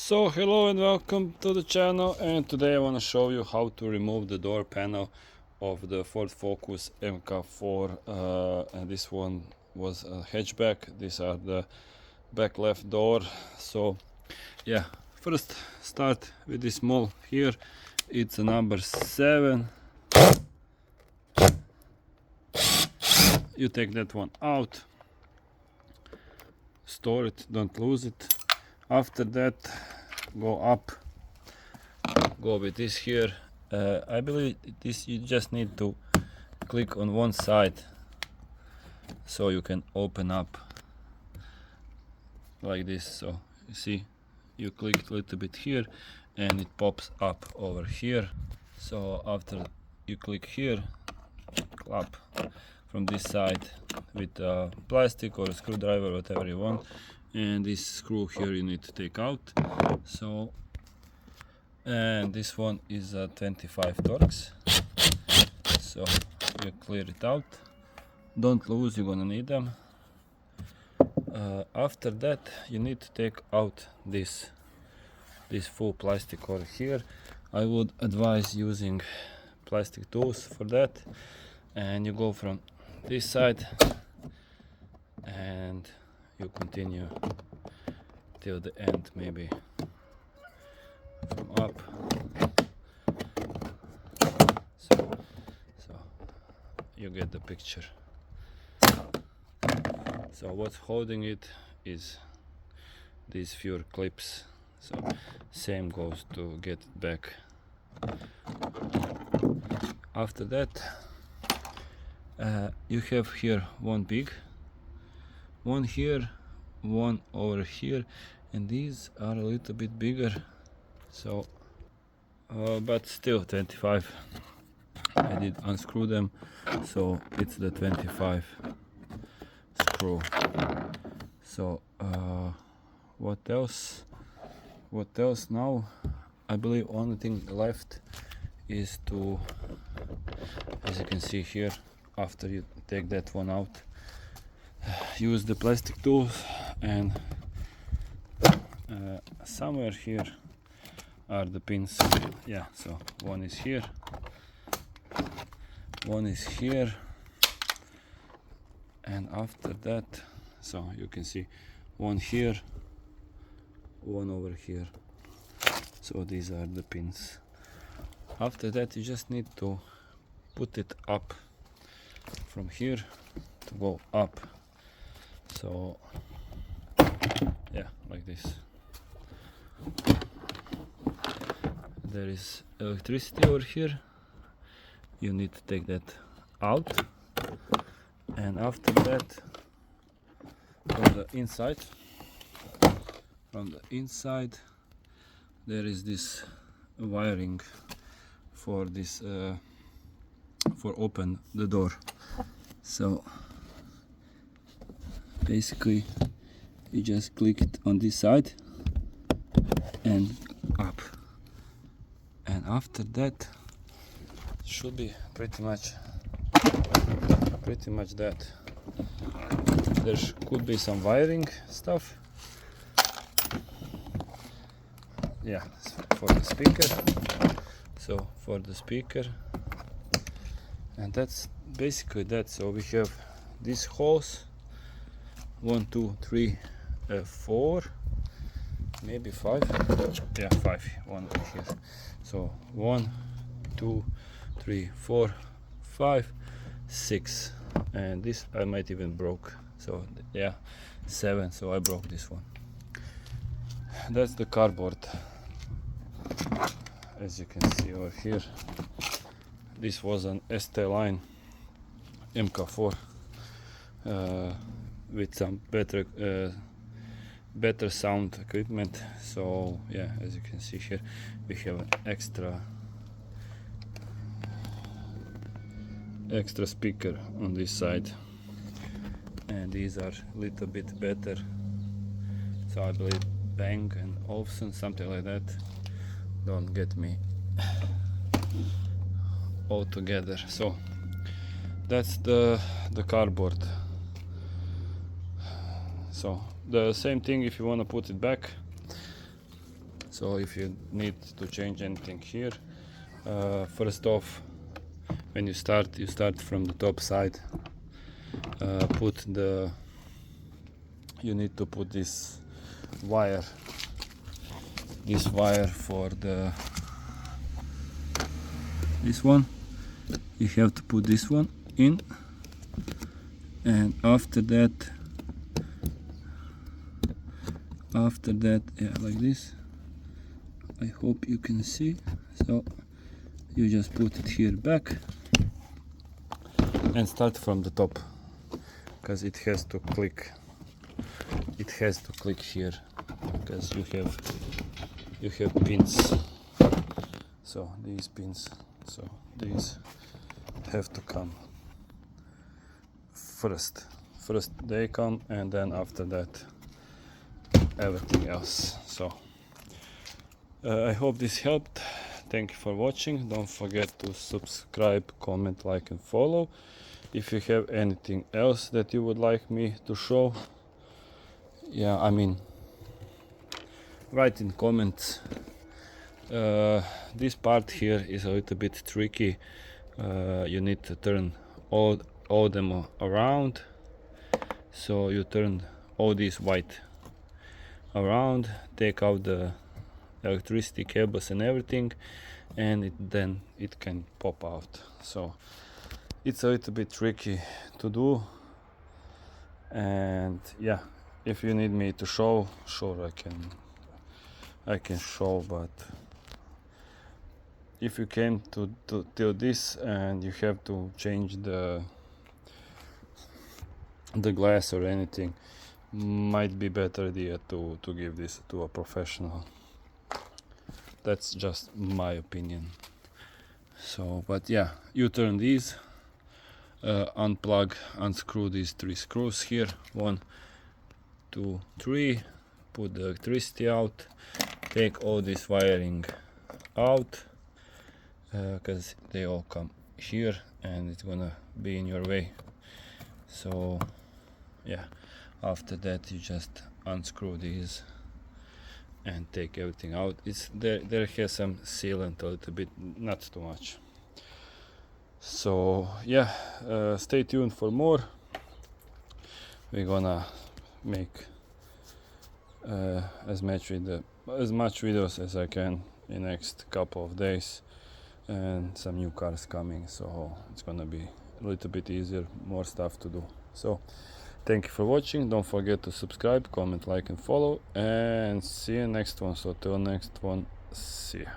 So hello and welcome to the channel, and today I want to show you how to remove the door panel of the Ford Focus MK4 and this one was a hatchback. These are the back left door. So yeah, first start with this small here. It's a number 7. You take that one out, store it, don't lose it. After that, go up, go with this here. I believe this you just need to click on one side so you can open up like this. So you see, you click a little bit here and it pops up over here. So after you click here, clap from this side with plastic or a screwdriver, whatever you want, and this screw here you need to take out. So, and this one is 25 Torx, so you clear it out, don't lose, you're gonna need them. After that you need to take out this full plastic over here. I would advise using plastic tools for that, and you go from this side and you continue till the end, maybe from up. So you get the picture. So what's holding it is these few clips. So same goes to get it back. After that, you have here one big, one here, one over here, and these are a little bit bigger. So but still 25. I did unscrew them, so it's the 25 screw. So what else now? I believe only thing left is to, as you can see here, after you take that one out, use the plastic tools, and somewhere here are the pins. Yeah, so one is here, one is here, and after that, so you can see one here, one over here. So these are the pins. After that you just need to put it up from here to go up. So yeah, like this. There is electricity over here, you need to take that out, and after that from the inside there is this wiring for this for open the door. So basically you just click it on this side and up, and after that should be pretty much that. There could be some wiring stuff, yeah, for the speaker. So for the speaker, and that's basically that. So we have these holes, 1, 2, 3, 4, maybe 5. Yeah, 5. One over here. So 1, 2, 3, 4, 5, 6, and this I might even broke. So yeah, 7. So I broke this one. That's the cardboard. As you can see over here, this was an Stline MK4 with some better sound equipment. So yeah, as you can see here, we have an extra speaker on this side, and these are a little bit better. So I believe Bang and Olufsen, something like that. Don't get me all together. So that's the cardboard. So the same thing, if you want to put it back, So if you need to change anything here, first off, when you start from the top side. You need to put this wire for this one. You have to put this one in, and after that, yeah, like this. I hope you can see. So you just put it here back and start from the top, because it has to click. It has to click here, because you have pins. So these pins, so these have to come first. First they come, and then after that everything else. So I hope this helped. Thank you for watching. Don't forget to subscribe, comment, like and follow. If you have anything else that you would like me to show, yeah, I mean, write in comments. This part here is a little bit tricky. You need to turn all them around. So you turn all these white around, take out the electricity cables and everything, and then it can pop out. So it's a little bit tricky to do, and yeah, if you need me to show, sure, I can show. But if you came till this and you have to change the glass or anything, might be better idea to give this to a professional. That's just my opinion. So, but yeah, you turn these, unscrew these 3 screws here, 1, 2, 3, put the electricity out, take all this wiring out, because they all come here and it's gonna be in your way. So yeah, after that you just unscrew these and take everything out. It's there has some sealant a little bit, not too much. So yeah, stay tuned for more. We're gonna make as much videos as I can in next couple of days, and some new cars coming, so it's gonna be a little bit easier, more stuff to do. So thank you for watching. Don't forget to subscribe, comment, like and follow, and see you next one. So till next one, see ya.